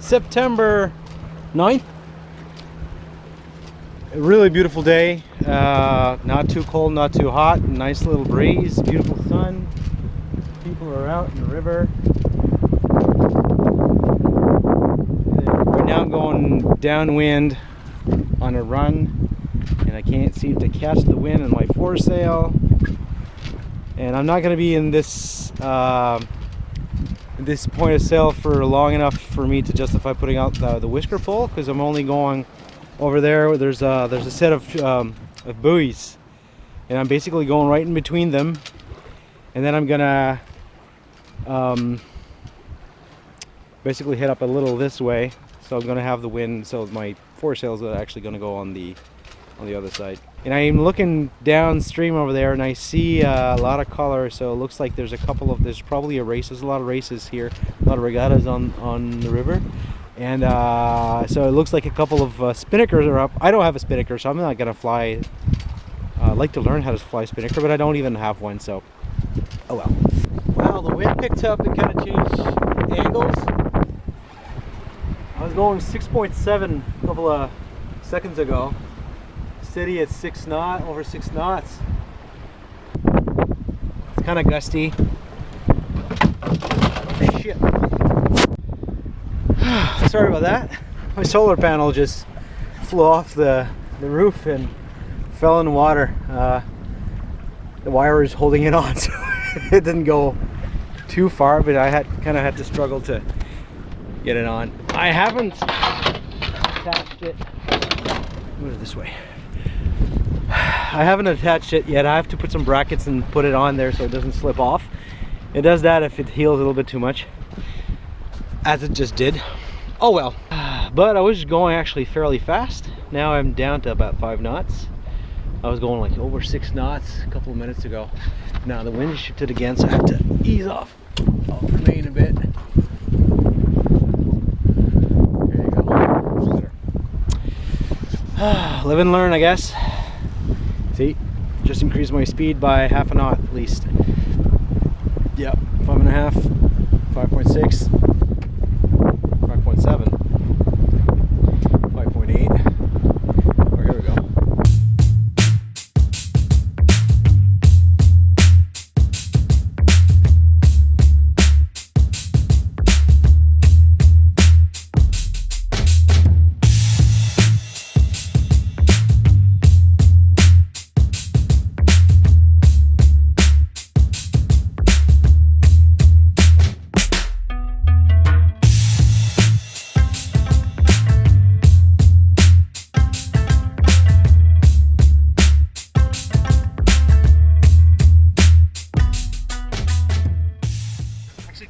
September 9th. A really beautiful day. Not too cold, not too hot. Nice little breeze, beautiful sun. People are out in the river. Right now I'm going downwind on a run, and I can't seem to catch the wind in my foresail. And I'm not going to be in this this point of sail for long enough for me to justify putting out the whisker pole, because I'm only going over there. There's a set of buoys, and I'm basically going right in between them, and then I'm gonna basically head up a little this way, so I'm gonna have the wind, so my foresails are actually gonna go on the other side. And I'm looking downstream over there, and I see a lot of color, so it looks like there's probably a race. There's a lot of races here, a lot of regattas on the river, and so it looks like a couple of spinnakers are up. I don't have a spinnaker, so I'm not gonna fly. I'd like to learn how to fly spinnaker, but I don't even have one, so oh well. Wow, the wind picked up and kind of changed angles. I was going 6.7 a couple of seconds ago. Steady at 6 knots, over 6 knots. It's kind of gusty. Shit. Sorry about that. My solar panel just flew off the roof and fell in the water. The wire is holding it on, so it didn't go too far, but I kind of had to struggle to get it on. I haven't attached it. Move it this way. I haven't attached it yet. I have to put some brackets and put it on there so it doesn't slip off. It does that if it heels a little bit too much, as it just did. Oh well. But I was going actually fairly fast. Now I'm down to about 5 knots. I was going like over 6 knots a couple of minutes ago. Now the wind shifted again, so I have to ease off. I'll remain a bit. There you go. Better. Live and learn, I guess. See, just increased my speed by half a knot at least. Yep, 5.5, 5.6, 5.7, 5.8. Oh, here we go.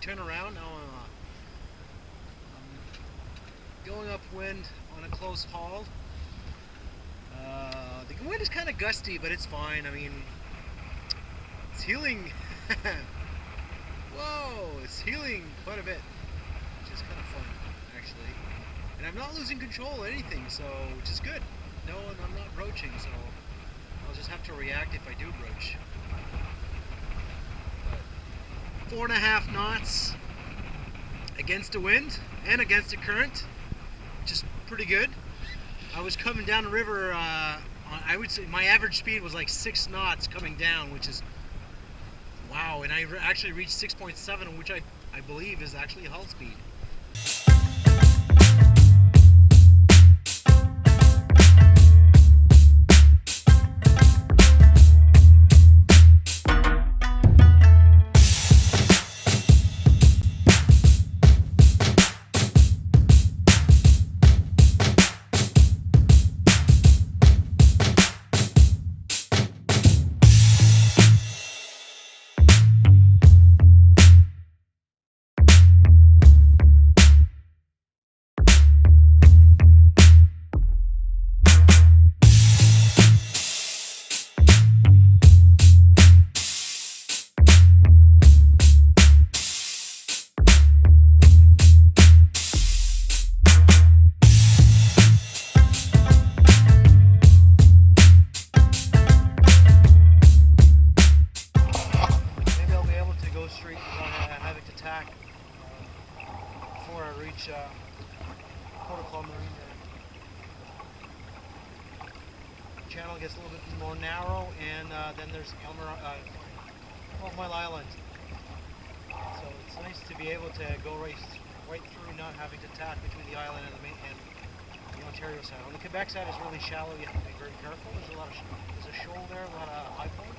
Turn around now. I'm going upwind on a close haul. The wind is kind of gusty, but it's fine. I mean, it's heeling. Whoa, it's heeling quite a bit, which is kind of fun actually. And I'm not losing control or anything, so which is good. No, and I'm not broaching, so I'll just have to react if I do broach. 4.5 knots against the wind and against the current, which is pretty good. I was coming down the river, I would say my average speed was like 6 knots coming down, which is wow, and I actually reached 6.7, which I believe is actually hull speed. the channel gets a little bit more narrow, and then there's 12 Mile Island. So it's nice to be able to go right through, not having to tack between the island and the Ontario side. On the Quebec side, it's really shallow. You have to be very careful. There's a shoal there, a lot of high point.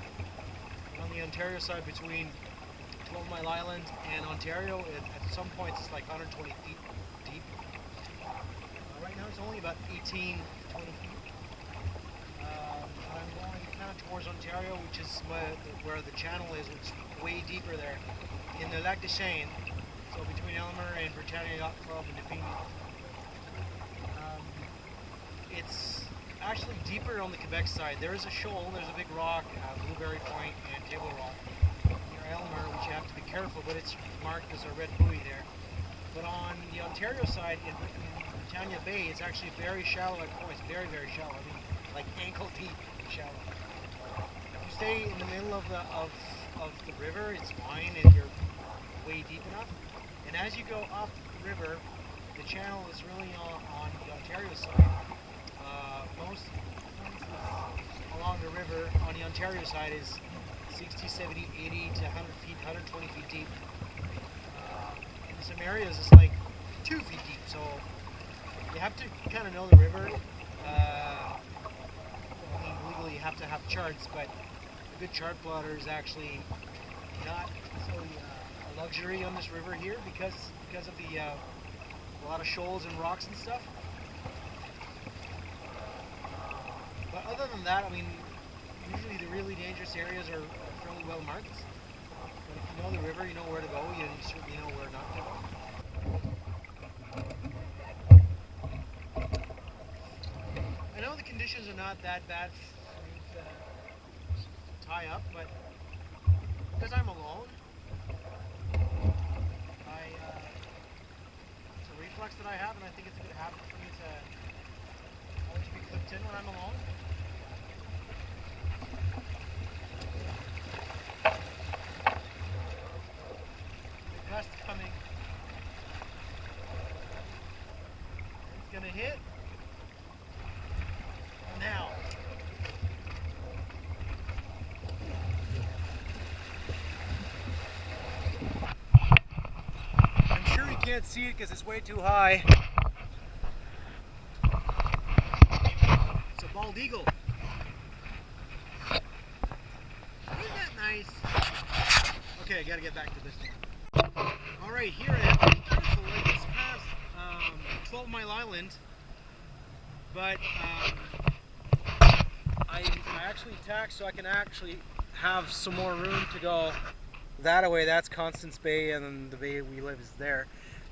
And on the Ontario side, between 12 Mile Island and Ontario, at some points it's like 120 feet deep. Right now it's only about 18 to 20 feet. I'm going kind of towards Ontario, which is where the channel is, which is way deeper there in the Lac de Chêne. So between Elmer and Britannia Yacht Club and Defini. It's actually deeper on the Quebec side. There is a shoal, there's a big rock, Blueberry Point and Table Rock near Elmer, which you have to be careful, but it's marked as a red buoy there. But on the Ontario side, in Britannia Bay, it's actually very shallow at points, very, very shallow. I mean, like ankle deep shallow. If you stay in the middle of the river, it's fine if you're way deep enough. And as you go up the river, the channel is really on the Ontario side. Most along the river on the Ontario side is 60, 70, 80 to 100 feet, 120 feet deep. In some areas it's like 2 feet deep, so you have to kind of know the river. I mean, legally you have to have charts, but a good chart plotter is actually not so a luxury on this river here because of the a lot of shoals and rocks and stuff. But other than that, I mean, usually the really dangerous areas are fairly well marked. But if you know the river, you know where to go, you certainly know where not to go. I know the conditions are not that bad for me to tie up, but because I'm alone, it's a reflex that I have, and I think it's a good habit for me to always be clipped in when I'm alone. The gust coming. It's gonna hit. Now. I'm sure you can't see it because it's way too high. It's a bald eagle. Isn't that nice? Okay, I gotta get back to this one. Alright, here I have to be careful. Like it's past 12 Mile Island, but I actually tacked so I can actually have some more room to go that way. That's Constance Bay, and then the bay we live is there.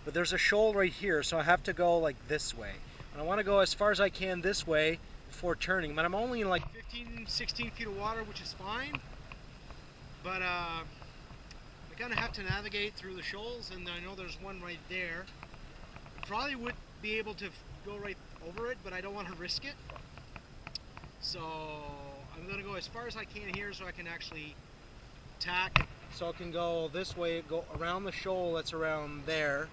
But there's a shoal right here, so I have to go like this way. And I want to go as far as I can this way before turning. But I'm only in like 15, 16 feet of water, which is fine. But I kind of have to navigate through the shoals, and I know there's one right there. I probably would be able to go right over it, but I don't want to risk it. So I'm going to go as far as I can here so I can actually tack. So I can go this way, go around the shoal that's around there.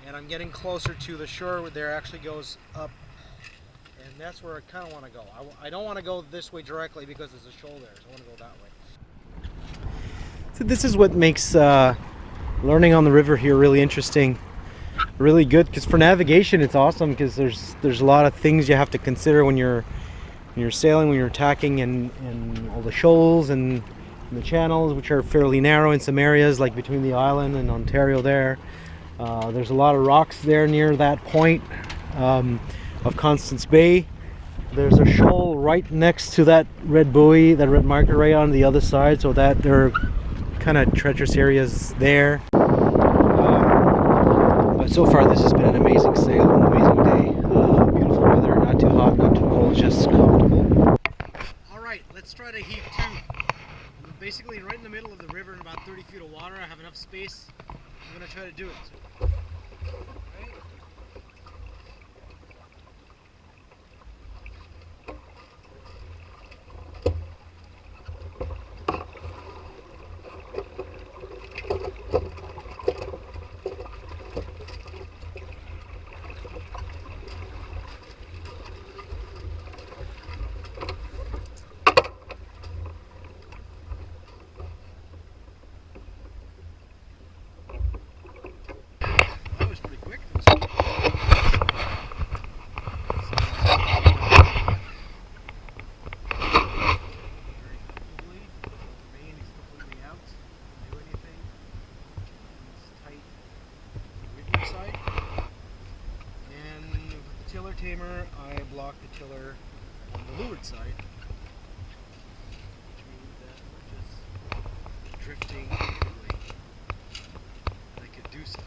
And I'm getting closer to the shore where there actually goes up. And that's where I kind of want to go. I don't want to go this way directly because there's a shoal there, so I want to go that way. So this is what makes learning on the river here really interesting. Really good, because for navigation it's awesome, because there's a lot of things you have to consider when you're sailing, when you're tacking, and all the shoals and the channels, which are fairly narrow in some areas, like between the island and Ontario there. There's a lot of rocks there near that point of Constance Bay. There's a shoal right next to that red buoy, that red marker right on the other side, so that there are kind of treacherous areas there. But so far this has been an amazing sail, an amazing day. Beautiful weather, not too hot, not too cold, just comfortable. Alright, let's try to heave two. I'm basically right in the middle of the river in about 30 feet of water. I have enough space. I'm going to try to do it. I block the tiller on the leeward side, which means that we're just drifting evenly. I could do stuff.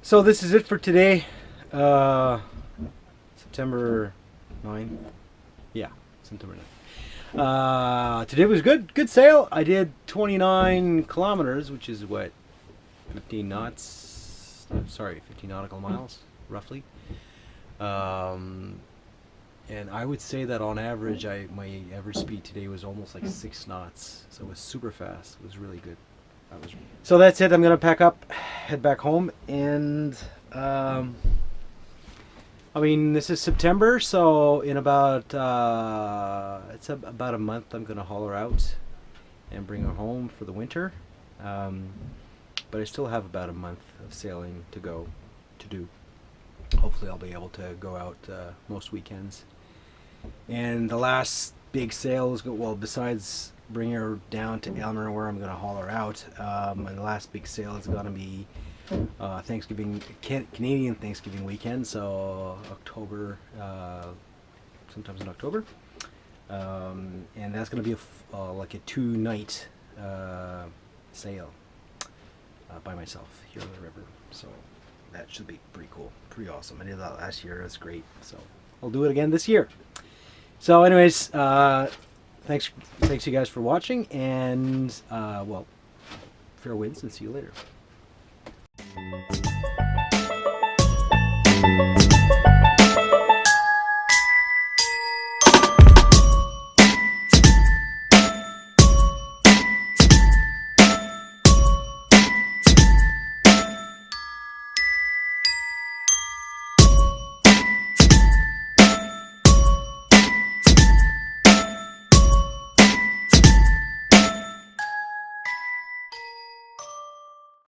So this is it for today, September 9th. Yeah, September 9th. Today was good sale. I did 29 kilometers, which is what, 15 knots, sorry, 15 nautical miles, roughly. And I would say that on average, my average speed today was almost like 6 knots. So it was super fast. It was really good. So that's it. I'm gonna pack up, head back home, and I mean, this is September, so in about it's about a month I'm gonna haul her out and bring her home for the winter. But I still have about a month of sailing to do. Hopefully I'll be able to go out most weekends. And the last big sail is, well, besides bring her down to Elmer where I'm going to haul her out, and the last big sail is going to be Thanksgiving, Canadian Thanksgiving weekend, so October, sometimes in October, and that's going to be like a 2-night sail by myself here on the river, so that should be pretty cool, pretty awesome. I did that last year. That's great, so I'll do it again this year. So anyways, thanks you guys for watching, and well, fair winds, and see you later.